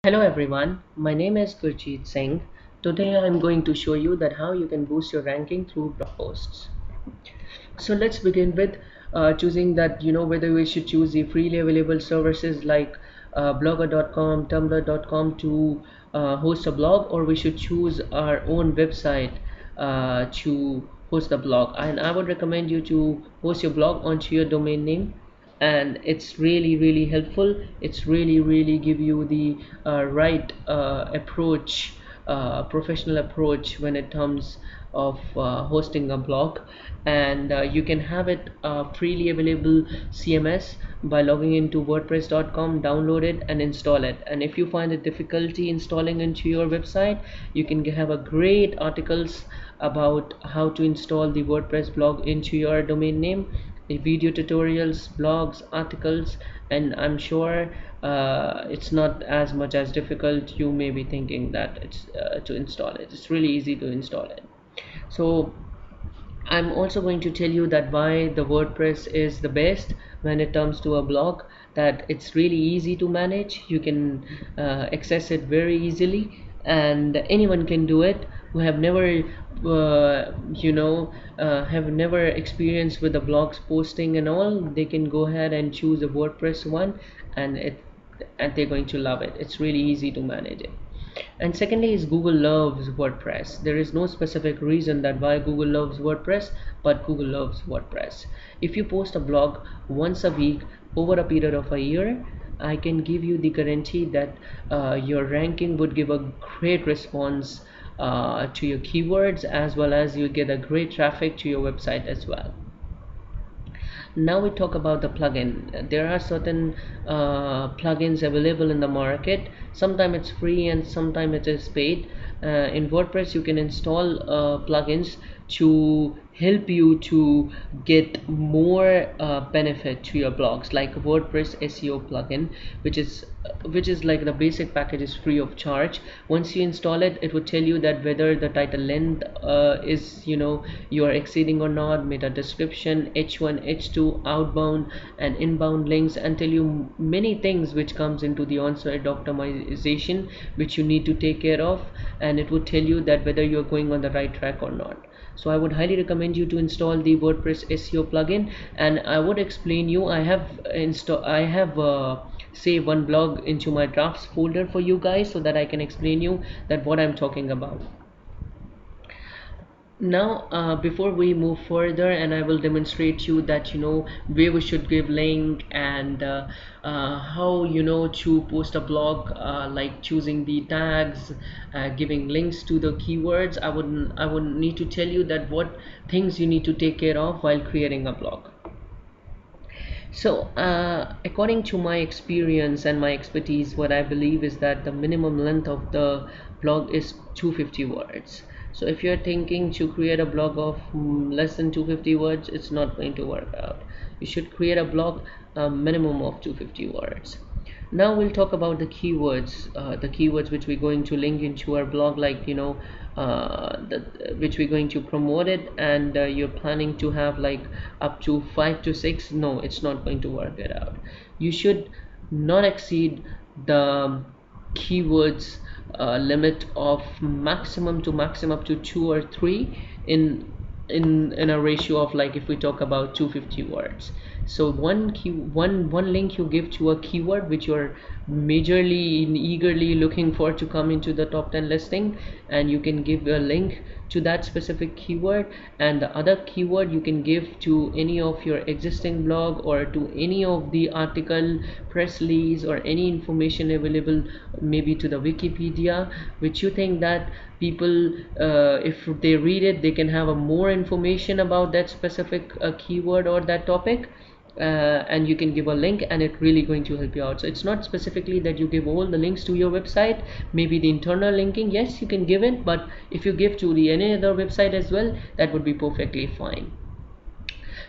Hello everyone, my name is Gurjeet Singh. Today I'm going to show you that how you can boost your ranking through blog posts. So let's begin with choosing that whether we should choose the freely available services like blogger.com, tumblr.com to host a blog, or we should choose our own website to host the blog. And I would recommend you to host your blog onto your domain name, and it's really helpful. It's really give you the right approach, professional approach when it comes of hosting a blog. And you can have it freely available CMS by logging into wordpress.com, download it and install it. And if you find a difficulty installing into your website, you can have a great articles about how to install the WordPress blog into your domain name, the video tutorials, blogs, articles, and I'm sure it's not as much as difficult you may be thinking that it's to install it. It's really easy to install it. So I'm also going to tell you that why the WordPress is the best when it comes to a blog, that it's really easy to manage. You can access it very easily, and anyone can do it who have never have never experienced with the blogs posting and all. They can go ahead and choose a WordPress one, and they're going to love it. It's really easy to manage it. And secondly is Google loves WordPress. There is no specific reason that why Google loves WordPress, but Google loves WordPress. If you post a blog once a week over a period of a year, I can give you the guarantee that your ranking would give a great response to your keywords, as well as you get a great traffic to your website as well. Now we talk about the plugin. There are certain plugins available in the market. Sometimes it's free and sometimes it is paid. In WordPress you can install plugins to help you to get more benefit to your blogs, like WordPress SEO plugin, which is like the basic package is free of charge. Once you install it, it would tell you that whether the title length is you are exceeding or not, meta description, h1 h2, outbound and inbound links, and tell you many things which comes into the on-site optimization which you need to take care of, and it would tell you that whether you're going on the right track or not. So I would highly recommend you to install the WordPress SEO plugin, and I would explain you. I have save one blog into my drafts folder for you guys, so that I can explain you that what I'm talking about. Now before we move further, and I will demonstrate you that where we should give link, and how to post a blog, like choosing the tags, giving links to the keywords. I would need to tell you that what things you need to take care of while creating a blog. So according to my experience and my expertise, what I believe is that the minimum length of the blog is 250 words. So if you're thinking to create a blog of less than 250 words, it's not going to work out. You should create a blog minimum of 250 words. Now we'll talk about the keywords which we're going to link into our blog, like which we're going to promote it, and you're planning to have like up to 5 to 6. No, it's not going to work it out. You should not exceed the keywords limit of maximum up to 2 or 3 in a ratio of, like, if we talk about 250 words. So one link you give to a keyword which you're majorly and eagerly looking for to come into the top 10 listing, and you can give a link to that specific keyword, and the other keyword you can give to any of your existing blog, or to any of the article, press release, or any information available, maybe to the Wikipedia, which you think that people, if they read it, they can have a more information about that specific keyword or that topic. And you can give a link, and it's really going to help you out. So it's not specifically that you give all the links to your website. Maybe the internal linking, yes, you can give it, but if you give to the any other website as well, that would be perfectly fine.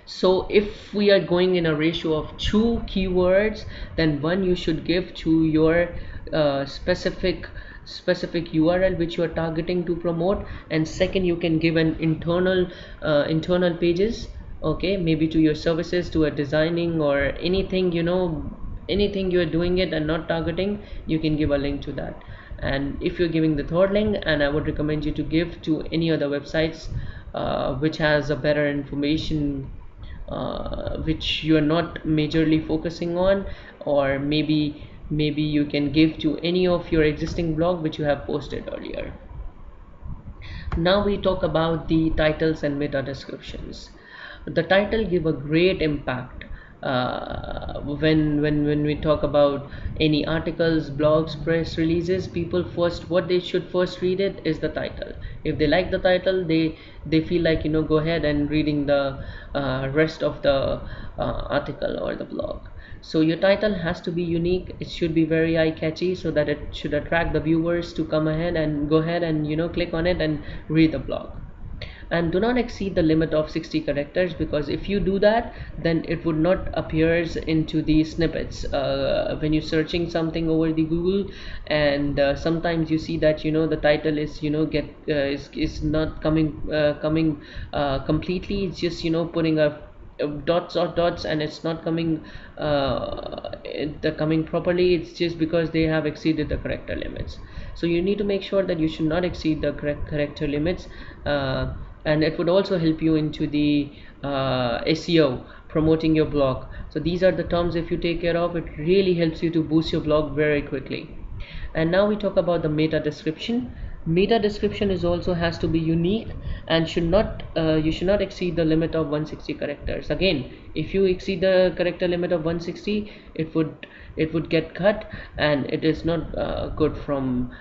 So if we are going in a ratio of 2 keywords, then one you should give to your specific URL which you are targeting to promote, and second you can give an internal pages, okay, maybe to your services, to a designing or anything, anything you're doing it and not targeting, you can give a link to that. And if you're giving the third link, and I would recommend you to give to any other websites which has a better information, which you are not majorly focusing on, or maybe you can give to any of your existing blog which you have posted earlier. Now we talk about the titles and meta descriptions. The title give a great impact when we talk about any articles, blogs, press releases. People first, what they should first read it is the title. If they like the title, they feel like, you know, go ahead and reading the rest of the article or the blog. So your title has to be unique. It should be very eye catchy, so that it should attract the viewers to come ahead and go ahead and, you know, click on it and read the blog. And do not exceed the limit of 60 characters, because if you do that, then it would not appears into the snippets when you're searching something over the Google. And sometimes you see that, you know, the title is, you know, is not coming completely. It's just, you know, putting a dots or dots, and it's not coming coming properly. It's just because they have exceeded the character limits. So you need to make sure that you should not exceed the character limits, and it would also help you into the SEO, promoting your blog. So these are the terms, if you take care of, it really helps you to boost your blog very quickly. And now we talk about the meta description. Meta description is also has to be unique, and should not you should not exceed the limit of 160 characters. Again, if you exceed the character limit of 160, it would get cut, and it is not good from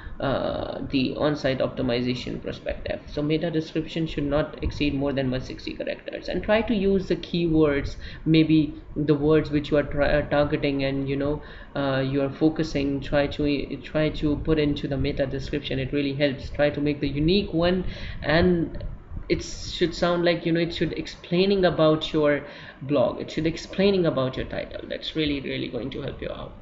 the on-site optimization perspective. So meta description should not exceed more than 160 characters, and try to use the keywords, maybe the words which you are targeting, and, you know, you are focusing. Try to put into the meta description. It really helps. Try to make the unique one, and it should sound like, you know, it should explaining about your blog. It should explaining about your title. That's really going to help you out.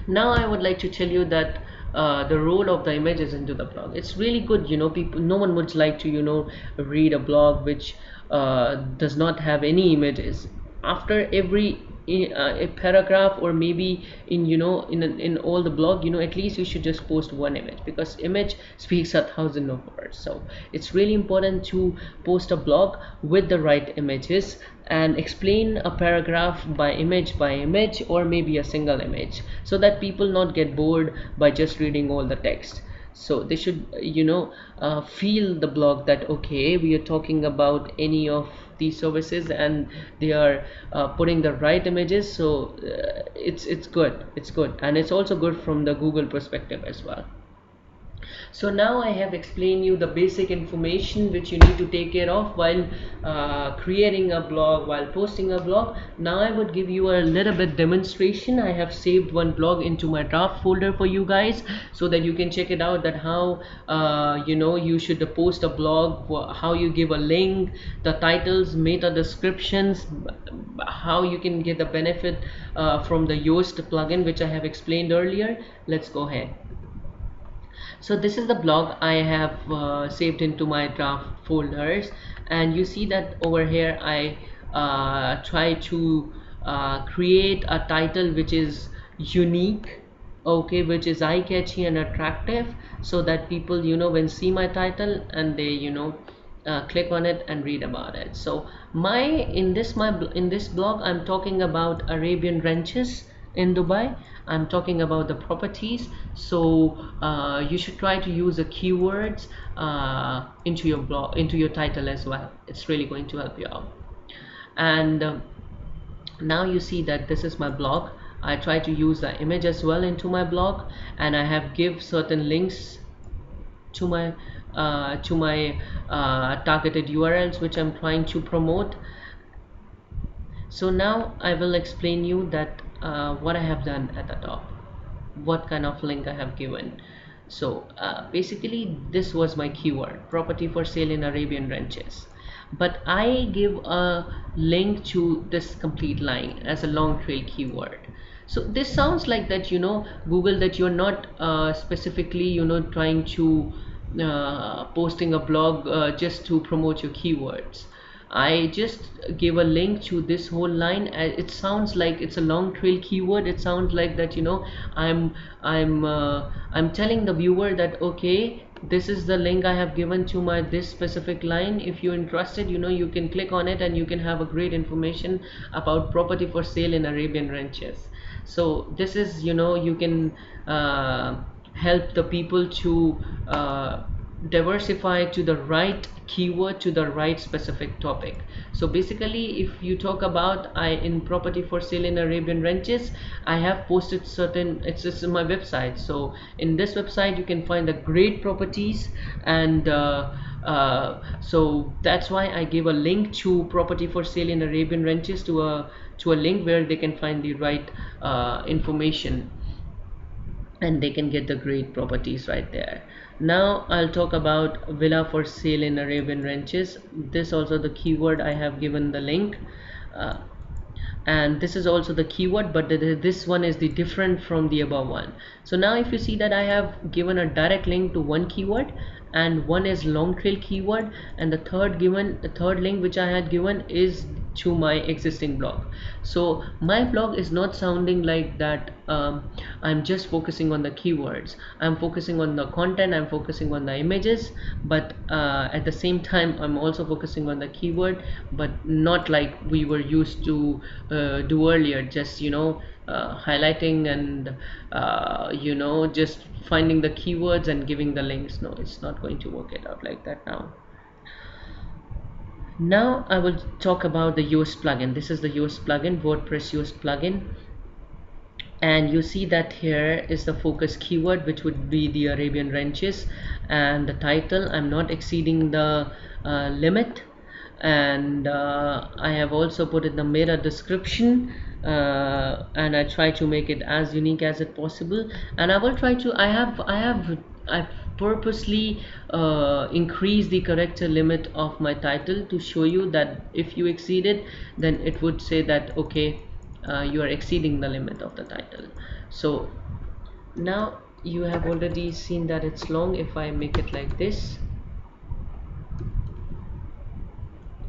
Now I would like to tell you that the role of the images into the blog. It's really good, you know. People, no one would like to, you know, read a blog which does not have any images. After every a paragraph, or maybe in, you know, in all the blog, you know, at least you should just post one image, because image speaks 1,000 of words. So it's really important to post a blog with the right images, and explain a paragraph by image, or maybe a single image, so that people not get bored by just reading all the text. So they should, you know, feel the blog that, okay, we are talking about any of these services, and they are putting the right images. So it's good, and it's also good from the Google perspective as well. So now I have explained you the basic information which you need to take care of while creating a blog, while posting a blog. Now I would give you a little bit demonstration. I have saved one blog into my draft folder for you guys, so that you can check it out, that how you know, you should post a blog, how you give a link, the titles, meta descriptions, how you can get the benefit from the Yoast plugin, which I have explained earlier. Let's go ahead. So this is the blog I have saved into my draft folders, and you see that over here I try to create a title which is unique, okay, which is eye-catchy and attractive, so that people, you know, when see my title, and they, you know, click on it and read about it. So in this blog, I'm talking about Arabian ranches in Dubai. I'm talking about the properties. So you should try to use the keywords into your blog, into your title as well. It's really going to help you out. And now you see that this is my blog. I try to use the image as well into my blog, and I have give certain links to my targeted URLs which I'm trying to promote. So now I will explain you that what I have done at the top, what kind of link I have given. So basically this was my keyword, property for sale in Arabian ranches, but I give a link to this complete line as a long trail keyword. So this sounds like that, you know, Google, that you're not specifically, you know, trying to posting a blog just to promote your keywords. I just give a link to this whole line. It sounds like it's a long trail keyword. It sounds like that, you know, I'm telling the viewer that okay, this is the link I have given to my this specific line. If you're interested, you know, you can click on it and you can have a great information about property for sale in Arabian Ranches. So this is, you know, you can help the people to diversify to the right keyword, to the right specific topic. So basically, if you talk about in property for sale in Arabian Ranches, I have posted certain, it's in my website. So in this website you can find the great properties, and so that's why I give a link to property for sale in Arabian Ranches, to a link where they can find the right information, and they can get the great properties right there. Now I'll talk about villa for sale in Arabian Ranches. This also the keyword I have given the link, uh, and this is also the keyword, but this one is the different from the above one. So now if you see that I have given a direct link to one keyword, and one is long trail keyword, and the third link which I had given is to my existing blog. So my blog is not sounding like that I'm just focusing on the keywords. I'm focusing on the content, I'm focusing on the images, but at the same time I'm also focusing on the keyword, but not like we were used to do earlier, just, you know, highlighting and you know, just finding the keywords and giving the links. No, it's not going to work it out like that. Now I will talk about the Yoast plugin. This is the Yoast plugin, WordPress Yoast plugin, and you see that here is the focus keyword, which would be the Arabian Ranches, and the title, I'm not exceeding the limit, and I have also put in the meta description, and I try to make it as unique as it possible, and I will try to I've purposely increased the character limit of my title to show you that if you exceed it, then it would say that okay, you are exceeding the limit of the title. So now you have already seen that it's long. If I make it like this,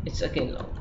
it's again long.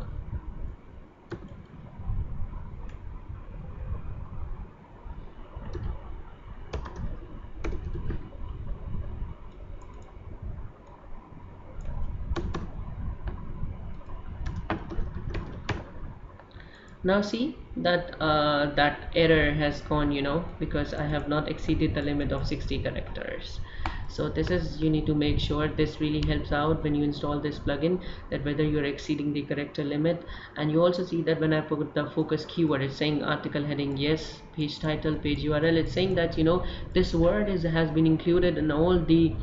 Now see that that error has gone, you know, because I have not exceeded the limit of 60 characters. So this is, you need to make sure, this really helps out when you install this plugin, that whether you're exceeding the character limit. And you also see that when I put the focus keyword, it's saying article heading yes, page title, page URL. It's saying that, you know, this word has been included in all the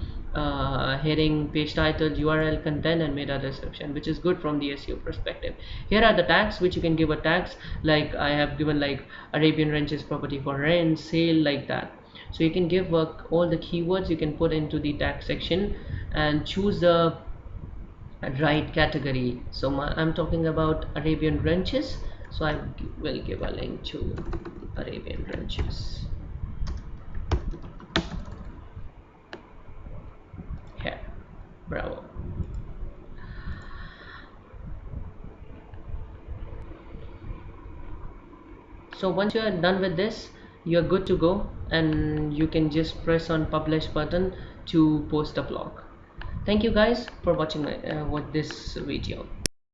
heading, page title, URL, content, and meta description, which is good from the SEO perspective. Here are the tags which you can give a tags, like I have given like Arabian Ranches property for rent, sale, like that. So you can give all the keywords you can put into the tag section and choose the right category. So I'm talking about Arabian Ranches, so I will give a link to Arabian Ranches here. Bravo. So once you are done with this, you're good to go, and you can just press on publish button to post a blog. Thank you guys for watching this video.